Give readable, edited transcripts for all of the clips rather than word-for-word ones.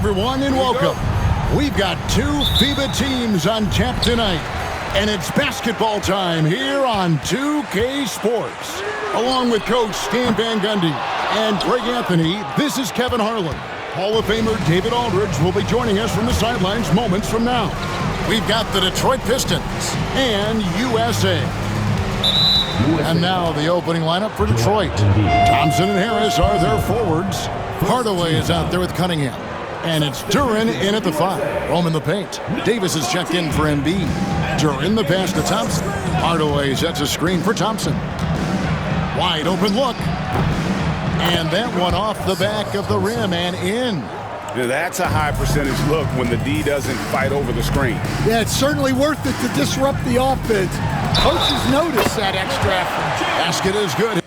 everyone, and welcome. We've got two FIBA teams on tap tonight, and it's basketball time here on 2K Sports. Along with Coach Stan Van Gundy and Greg Anthony, this is Kevin Harlan. Hall of Famer David Aldridge will be joining us from the sidelines moments from now. We've got the Detroit Pistons and USA. And now the opening lineup for Detroit. Thompson and Harris are their forwards. Hardaway is out there with Cunningham. And it's Duren in at the 5. Roman the paint. Davis is checked in for Embiid. Duren the pass to Thompson. Hardaway sets a screen for Thompson. Wide open look. And that one off the back of the rim and in. Now that's a high percentage look when the D doesn't fight over the screen. Yeah, it's certainly worth it to disrupt the offense. Coaches notice that extra effort. Basket is good.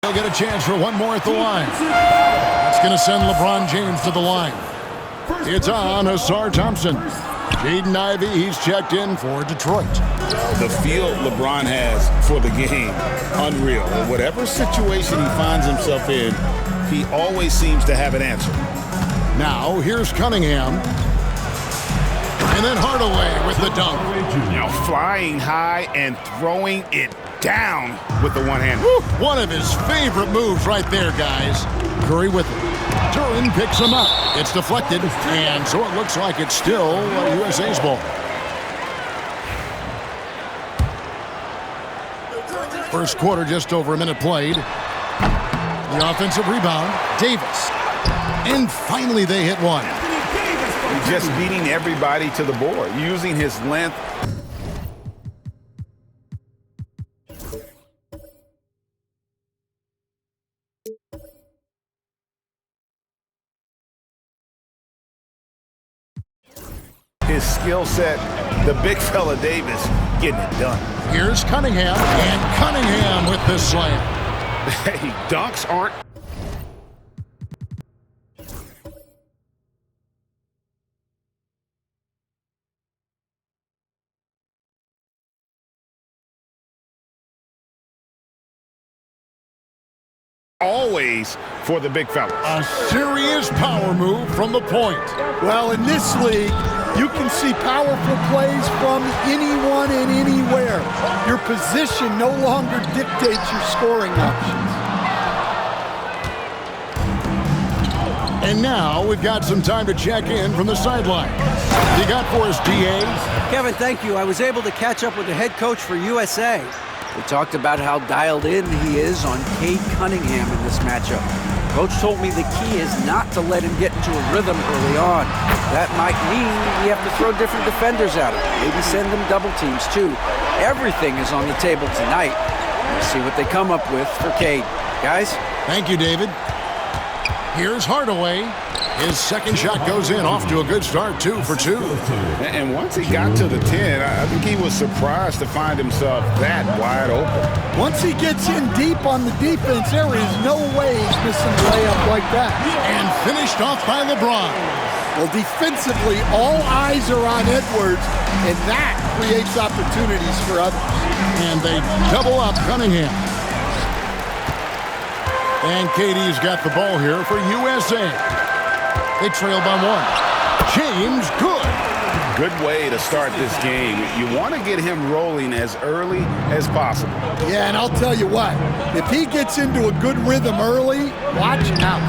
They'll get a chance for one more at the line. That's going to send LeBron James to the line. It's on Ausar Thompson. Jaden Ivey, he's checked in for Detroit. The feel LeBron has for the game, unreal. In whatever situation he finds himself in, he always seems to have an answer. Now, here's Cunningham. And then Hardaway with the dunk. Now flying high and throwing it down with the one hand. One of his favorite moves right there, guys. Curry with it. Duren picks him up. It's deflected, and so it looks like it's still USA's ball. First quarter, just over a minute played. The offensive rebound, Davis. And finally they hit one. Just beating everybody to the board, using his length. His skill set, the big fella Davis getting it done. Here's Cunningham, and Cunningham with the slam. Hey, dunks aren't. Always for the big fella. A serious power move from the point. Well, in this league, you can see powerful plays from anyone and anywhere. Your position no longer dictates your scoring options. And now we've got some time to check in from the sideline. You got for us, D.A.? Kevin, thank you. I was able to catch up with the head coach for USA. We talked about how dialed in he is on Cade Cunningham in this matchup. Coach told me the key is not to let him get into a rhythm early on. That might mean we have to throw different defenders at him. Maybe send them double teams too. Everything is on the table tonight. We'll see what they come up with for Cade. Guys? Thank you, David. Here's Hardaway. His second shot goes in, off to a good start, 2 for 2. And once he got to the 10, I think he was surprised to find himself that wide open. Once he gets in deep on the defense, there is no way he's missing a layup like that. And finished off by LeBron. Well, defensively, all eyes are on Edwards, and that creates opportunities for others. And they double up Cunningham. And KD's got the ball here for USA. They trail by 1. James, good. Good way to start this game. You want to get him rolling as early as possible. Yeah, and I'll tell you what, if he gets into a good rhythm early, watch out.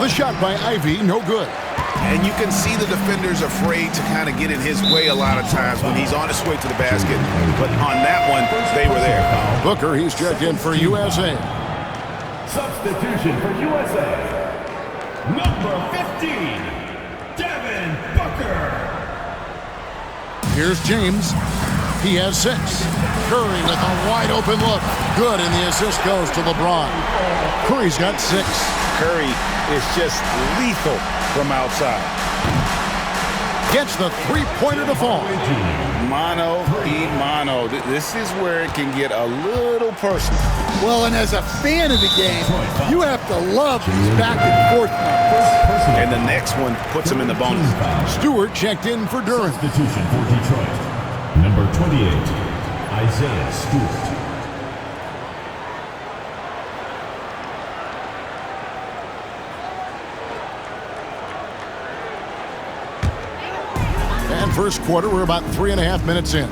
The shot by Ivey, no good. And you can see the defenders afraid to kind of get in his way a lot of times when he's on his way to the basket. But on that one, they were there. Booker, he's checked in for USA. Substitution for USA. Number 15, Devin Booker. Here's James. He has 6. Curry with a wide open look. Good, and the assist goes to LeBron. Curry's got 6. Curry is just lethal from outside. Gets the three-pointer to fall. Mano y mano. This is where it can get a little personal. Well, and as a fan of the game, you have to love these back and forth moments. And the next one puts him in the bonus. Stewart checked in for Durham. Substitution for Detroit. Number 28, Isaiah Stewart. And first quarter, we're about 3.5 minutes in.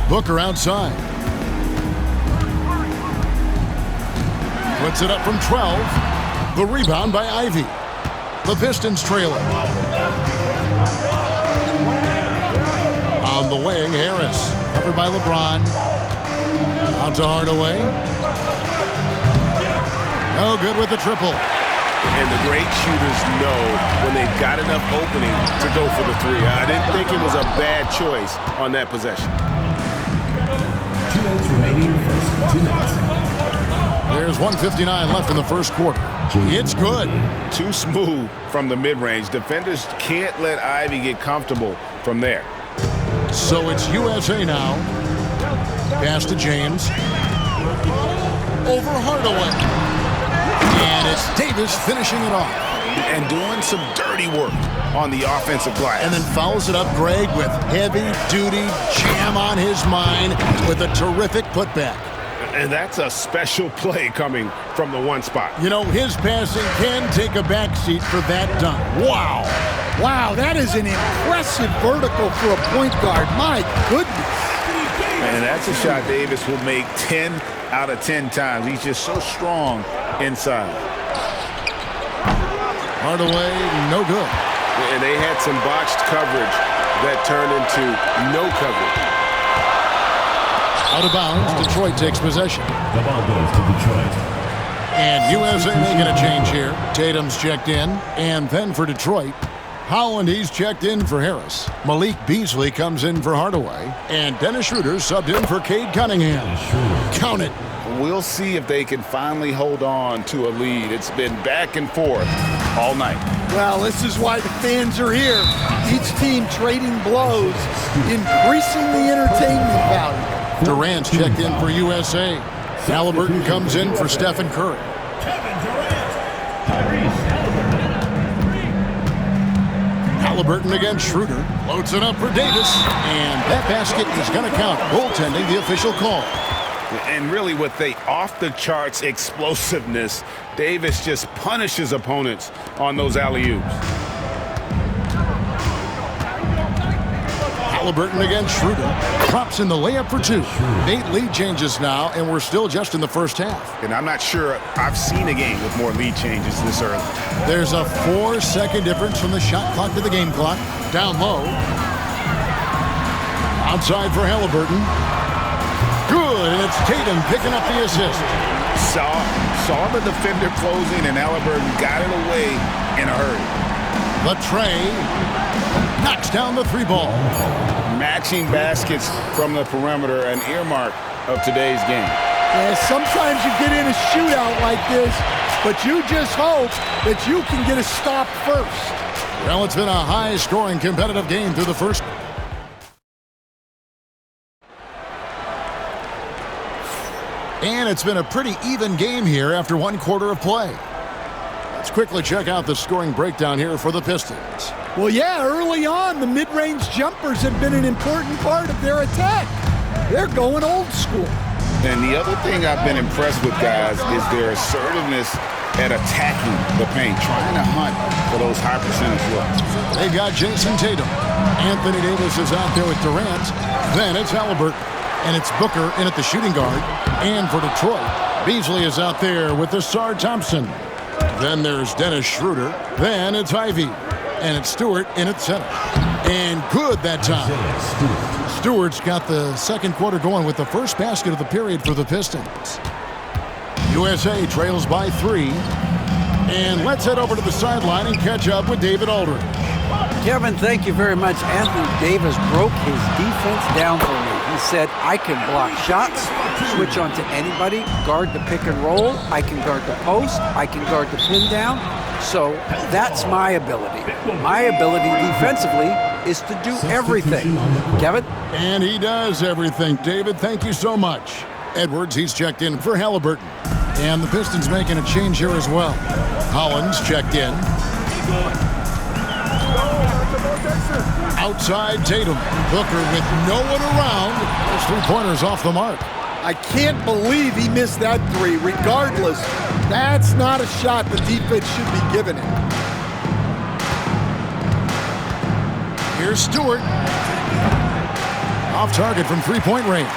Booker outside. Puts it up from 12. The rebound by Ivy. The Pistons trailing. On the wing, Harris. Covered by LeBron. Out to Hardaway. No good with the triple. And the great shooters know when they've got enough opening to go for the three. I didn't think it was a bad choice on that possession. 2 minutes remaining, first 2 minutes. There's 1:59 left in the first quarter. It's good. Too smooth from the mid-range. Defenders can't let Ivy get comfortable from there. So it's USA now. Pass to James. Over Hardaway. And it's Davis finishing it off. And doing some dirty work on the offensive glass. And then fouls it up Greg with heavy-duty jam on his mind with a terrific putback. And that's a special play coming from the one spot. You know, his passing can take a backseat for that dunk. Wow. Wow, that is an impressive vertical for a point guard. My goodness. And that's a shot Davis will make 10 out of 10 times. He's just so strong inside. Hardaway, no good. And they had some botched coverage that turned into no coverage. Out of bounds, Detroit takes possession. The ball goes to Detroit. And USA making a change here. Tatum's checked in. And then for Detroit, Holland, he's checked in for Harris. Malik Beasley comes in for Hardaway. And Dennis Schroeder subbed in for Cade Cunningham. Count it. We'll see if they can finally hold on to a lead. It's been back and forth all night. Well, this is why the fans are here. Each team trading blows, increasing the entertainment value. Durant's checked in for USA. Halliburton comes in for Stephen Curry. Kevin Durant. Tyrese Halliburton. Halliburton against Schroeder. Loads it up for Davis. And that basket is going to count. Goaltending, the official call. And really with the off-the-charts explosiveness, Davis just punishes opponents on those alley-oops. Halliburton against Schroeder. Drops in the layup for 2. 8 lead changes now, and we're still just in the first half. And I'm not sure I've seen a game with more lead changes this early. There's a 4-second difference from the shot clock to the game clock. Down low. Outside for Halliburton. Good, and it's Tatum picking up the assist. Saw the defender closing, and Halliburton got it away in a hurry. Latrey knocks down the 3-ball. Matching baskets from the perimeter, an earmark of today's game. Yeah, sometimes you get in a shootout like this, but you just hope that you can get a stop first. Well, it's been a high-scoring competitive game through the first. And it's been a pretty even game here after 1 quarter of play. Let's quickly check out the scoring breakdown here for the Pistons. Well, yeah, early on, the mid-range jumpers have been an important part of their attack. They're going old school. And the other thing I've been impressed with, guys, is their assertiveness at attacking the paint, trying to hunt for those high percentage looks. They've got Jason Tatum. Anthony Davis is out there with Durant. Then it's Halliburton. And it's Booker in at the shooting guard. And for Detroit, Beasley is out there with Ausar Thompson. Then there's Dennis Schroeder. Then it's Ivy. And it's Stewart in at center. And good that time. Stewart's got the second quarter going with the first basket of the period for the Pistons. USA trails by 3. And let's head over to the sideline and catch up with David Aldridge. Kevin, thank you very much. Anthony Davis broke his defense down for me. He said, I can block shots, switch on to anybody, guard the pick and roll, I can guard the post, I can guard the pin down. So that's my ability. My ability defensively is to do everything. Kevin? And he does everything. David, thank you so much. Edwards, he's checked in for Halliburton. And the Pistons making a change here as well. Hollins checked in. Outside Tatum. Booker with no one around. Those three-pointers off the mark. I can't believe he missed that three. Regardless, that's not a shot the defense should be giving him. Here's Stewart. Off target from three-point range.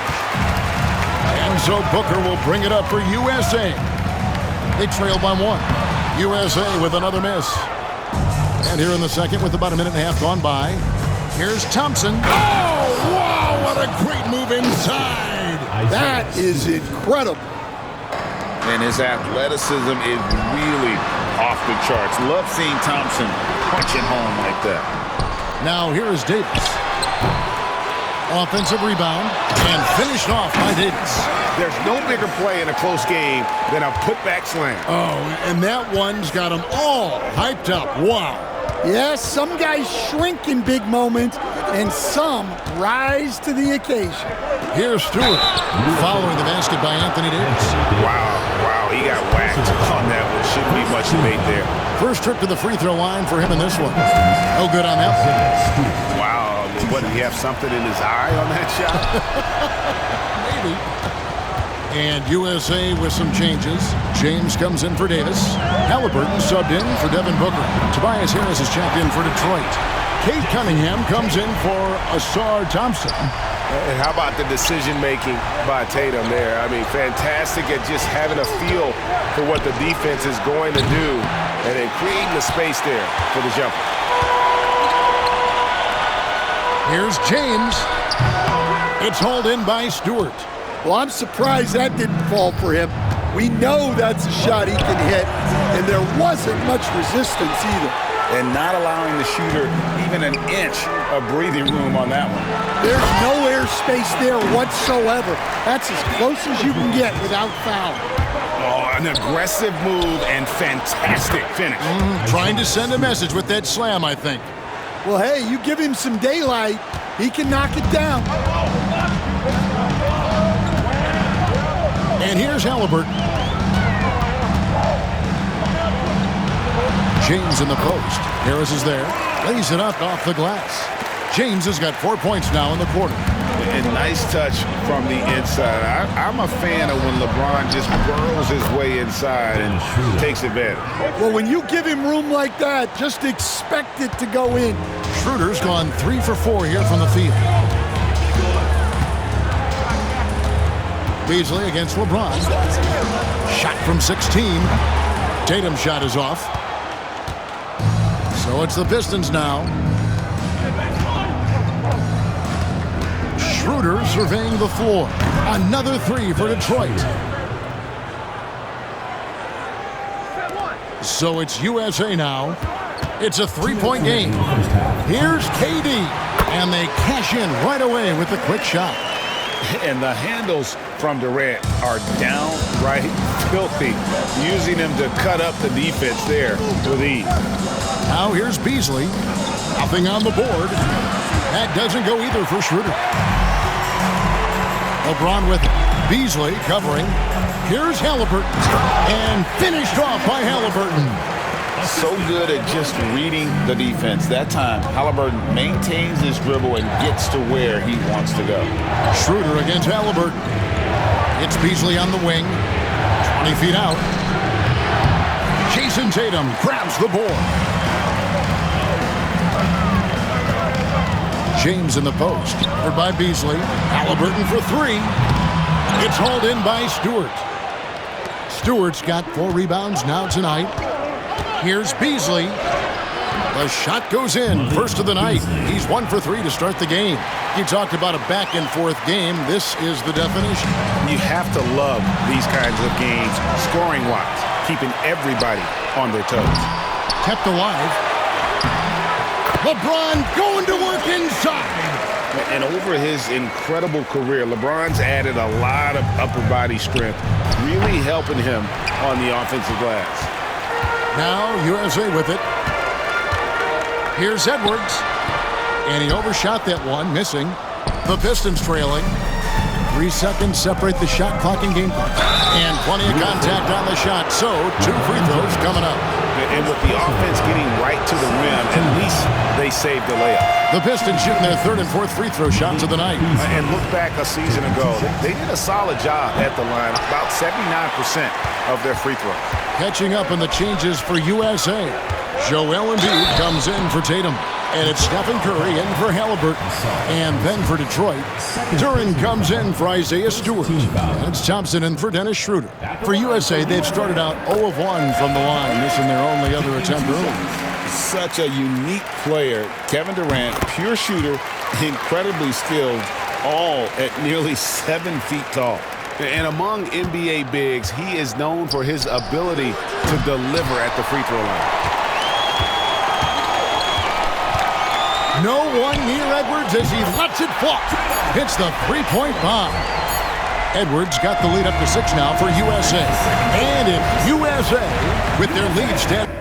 And so Booker will bring it up for USA. They trail by one. USA with another miss. And here in the second with about a minute and a half gone by. Here's Thompson. Oh, wow, what a great move inside. That is incredible. And his athleticism is really off the charts. Love seeing Thompson punching home like that. Now here is Davis. Offensive rebound and finished off by Davis. There's no bigger play in a close game than a putback slam. Oh, and that one's got them all hyped up. Wow. Yes, some guys shrink in big moments, and some rise to the occasion. Here's Stewart, following the basket by Anthony Davis. Wow, he got whacked on that one. Shouldn't be much debate there. First trip to the free throw line for him in this one. No good on that one. Wow, what, did he have something in his eye on that shot? Maybe. And USA with some changes. James comes in for Davis. Halliburton subbed in for Devin Booker. Tobias Harris is checked in for Detroit. Kate Cunningham comes in for Ausar Thompson. And how about the decision-making by Tatum there? I mean, fantastic at just having a feel for what the defense is going to do and then creating the space there for the jumper. Here's James. It's hauled in by Stewart. Well, I'm surprised that didn't fall for him. We know that's a shot he can hit, and there wasn't much resistance either. And not allowing the shooter even an inch of breathing room on that one. There's no air space there whatsoever. That's as close as you can get without foul. Oh, an aggressive move and fantastic finish. Trying to send a message with that slam, I think. Well, hey, you give him some daylight, he can knock it down. And here's Halliburton. James in the post. Harris is there. Lays it up off the glass. James has got 4 points now in the quarter. And nice touch from the inside. I'm a fan of when LeBron just burrows his way inside and takes advantage. Well, when you give him room like that, just expect it to go in. Schroeder's gone 3 for 4 here from the field. Beasley against LeBron. Shot from 16. Tatum's shot is off. So it's the Pistons now. Schroeder surveying the floor. Another 3 for Detroit. So it's USA now. It's a 3-point game. Here's KD. And they cash in right away with the quick shot. And the handles from Durant are downright filthy, using him to cut up the defense there with ease. Now here's Beasley. Nothing on the board. That doesn't go either for Schroeder. LeBron with it. Beasley covering. Here's Halliburton. And finished off by Halliburton. So good at just reading the defense. That time, Halliburton maintains his dribble and gets to where he wants to go. Schroeder against Halliburton. It's Beasley on the wing. 20 feet out. Jason Tatum grabs the board. James in the post. Covered by Beasley. Halliburton for 3. It's hauled in by Stewart. Stewart's got 4 rebounds now tonight. Here's Beasley. The shot goes in. First of the night. He's 1 for 3 to start the game. You talked about a back-and-forth game. This is the definition. You have to love these kinds of games, scoring-wise, keeping everybody on their toes. Kept alive. LeBron going to work inside. And over his incredible career, LeBron's added a lot of upper body strength, really helping him on the offensive glass. Now USA with it. Here's Edwards. And he overshot that one, missing. The Pistons trailing. 3 seconds separate the shot clock and game clock. And plenty of contact on the shot. So 2 free throws coming up. And with the offense getting right to the rim, at least they saved the layup. The Pistons shooting their 3rd and 4th free throw shots of the night. And look back a season ago, they did a solid job at the line, about 79% of their free throws. Catching up in the changes for USA. Joel Embiid comes in for Tatum. And it's Stephen Curry in for Halliburton. And then for Detroit, Duran comes in for Isaiah Stewart. And it's Thompson in for Dennis Schroeder. For USA, they've started out 0 of 1 from the line, missing their only other attempt early. Such a unique player. Kevin Durant, pure shooter, incredibly skilled, all at nearly 7 feet tall. And among NBA bigs, he is known for his ability to deliver at the free throw line. No one near Edwards as he lets it fly. Hits the three-point bomb. Edwards got the lead up to 6 now for USA. And it's USA with their lead standing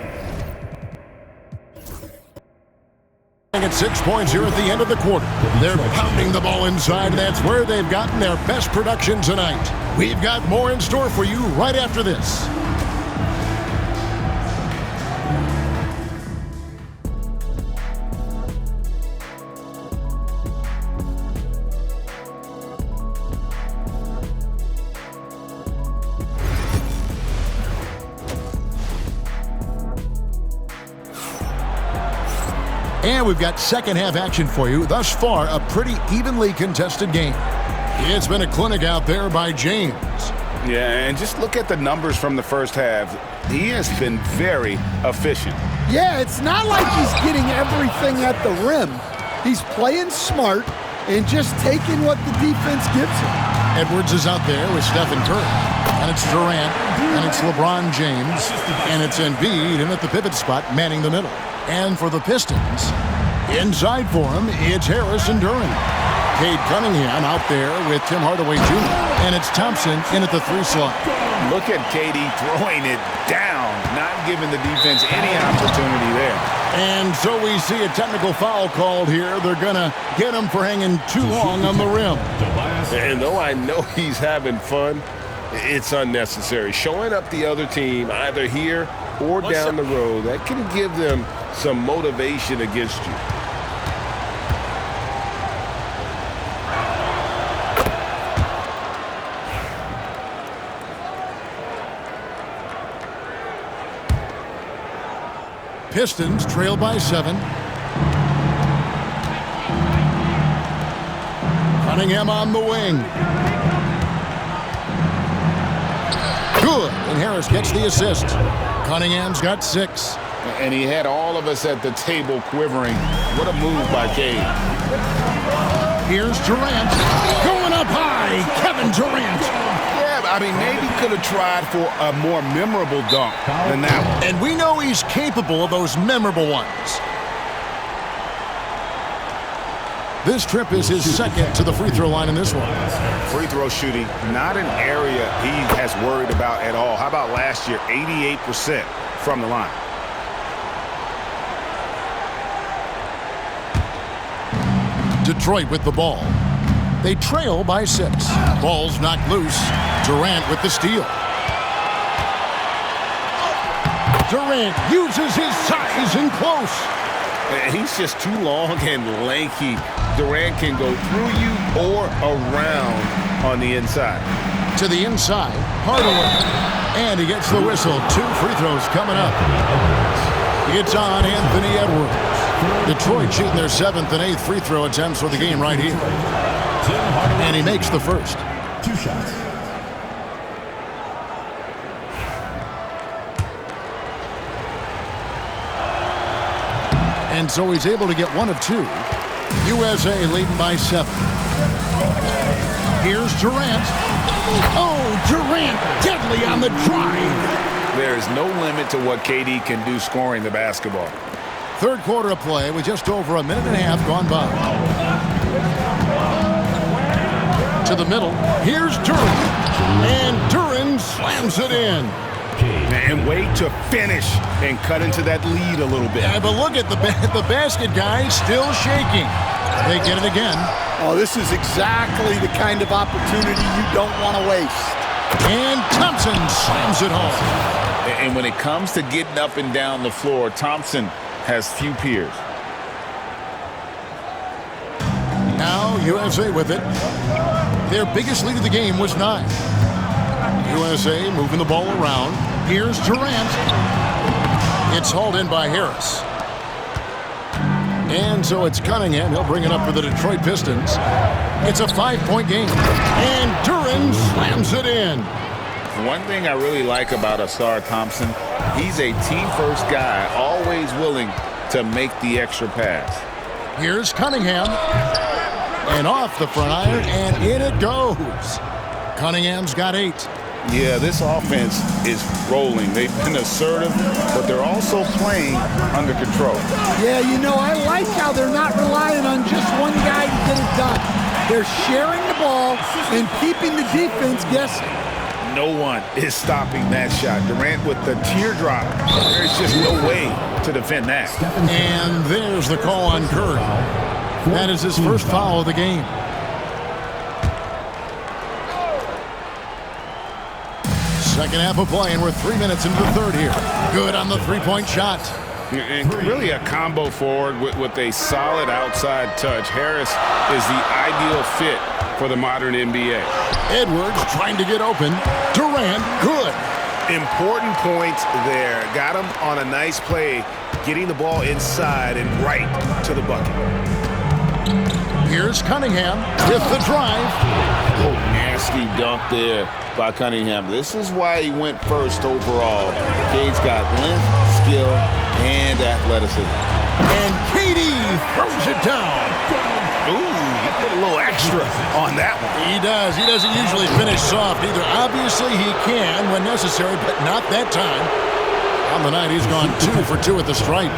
at 6 points here at the end of the quarter. They're pounding the ball inside, and that's where they've gotten their best production tonight. We've got more in store for you right after this. And we've got second half action for you. Thus far, a pretty evenly contested game. It's been a clinic out there by James. Yeah, and just look at the numbers from the first half. He has been very efficient. Yeah, it's not like he's getting everything at the rim. He's playing smart and just taking what the defense gives him. Edwards is out there with Stephen Curry. And it's Durant. And it's LeBron James. And it's Embiid in at the pivot spot, manning the middle. And for the Pistons, inside for him, it's Harris and Duran. Cade Cunningham out there with Tim Hardaway Jr. And it's Thompson in at the 3 slot. Look at KD throwing it down, not giving the defense any opportunity there. And so we see a technical foul called here. They're going to get him for hanging too long on the rim. And though I know he's having fun, it's unnecessary. Showing up the other team either here or down the road, that can give them some motivation against you. Pistons trail by 7. Cunningham on the wing. Good, and Harris gets the assist. Cunningham's got 6. And he had all of us at the table quivering. What a move by Cade. Here's Durant. Going up high, Kevin Durant. Yeah, I mean, maybe could have tried for a more memorable dunk than that one. And we know he's capable of those memorable ones. This trip is his second to the free throw line in this one. Free throw shooting, not an area he has worried about at all. How about last year, 88% from the line. Detroit with the ball. They trail by 6. Ball's knocked loose. Durant with the steal. Durant uses his size in close. He's just too long and lanky. Durant can go through you or around on the inside. To the inside, Hardaway. And he gets the whistle. 2 free throws coming up. It's on Anthony Edwards. Detroit shooting their 7th and 8th free throw attempts for the game right here. And he makes the first. 2 shots. And so he's able to get one of two. USA leading by 7. Here's Durant. Oh, Durant deadly on the drive. There is no limit to what KD can do scoring the basketball. Third quarter of play with just over a minute and a half gone by. To the middle. Here's Duren. And Duren slams it in. And wait to finish and cut into that lead a little bit. Yeah, but look at the basket guy still shaking. They get it again. Oh, this is exactly the kind of opportunity you don't want to waste. And Thompson slams it home. And when it comes to getting up and down the floor, Thompson has few peers. Now USA with it. Their biggest lead of the game was 9. USA moving the ball around. Here's Durant. It's hauled in by Harris. And so it's Cunningham. He'll bring it up for the Detroit Pistons. It's a 5-point game. And Duren slams it in. One thing I really like about Ausar Thompson, he's a team-first guy, always willing to make the extra pass. Here's Cunningham. And off the front iron, and in it goes. Cunningham's got 8. Yeah, this offense is rolling. They've been assertive, but they're also playing under control. Yeah, you know, I like how they're not relying on just one guy to get it done. They're sharing the ball and keeping the defense guessing. No one is stopping that shot. Durant with the teardrop. There's just no way to defend that. And there's the call on Curry. That is his first foul of the game. Second half of play, and we're 3 minutes into the third here. Good on the three-point shot. And really a combo forward with a solid outside touch. Harris is the ideal fit for the modern NBA. Edwards trying to get open. Durant, good. Important points there. Got him on a nice play, getting the ball inside and right to the bucket. Here's Cunningham with the drive. Oh, nasty dunk there by Cunningham. This is why he went first overall. Cade's got length, skill, and athleticism. And KD throws it down. Ooh, you put a little extra on that one. He does. He doesn't usually finish soft either. Obviously, he can when necessary, but not that time. On the night, he's gone 2 for 2 at the stripe.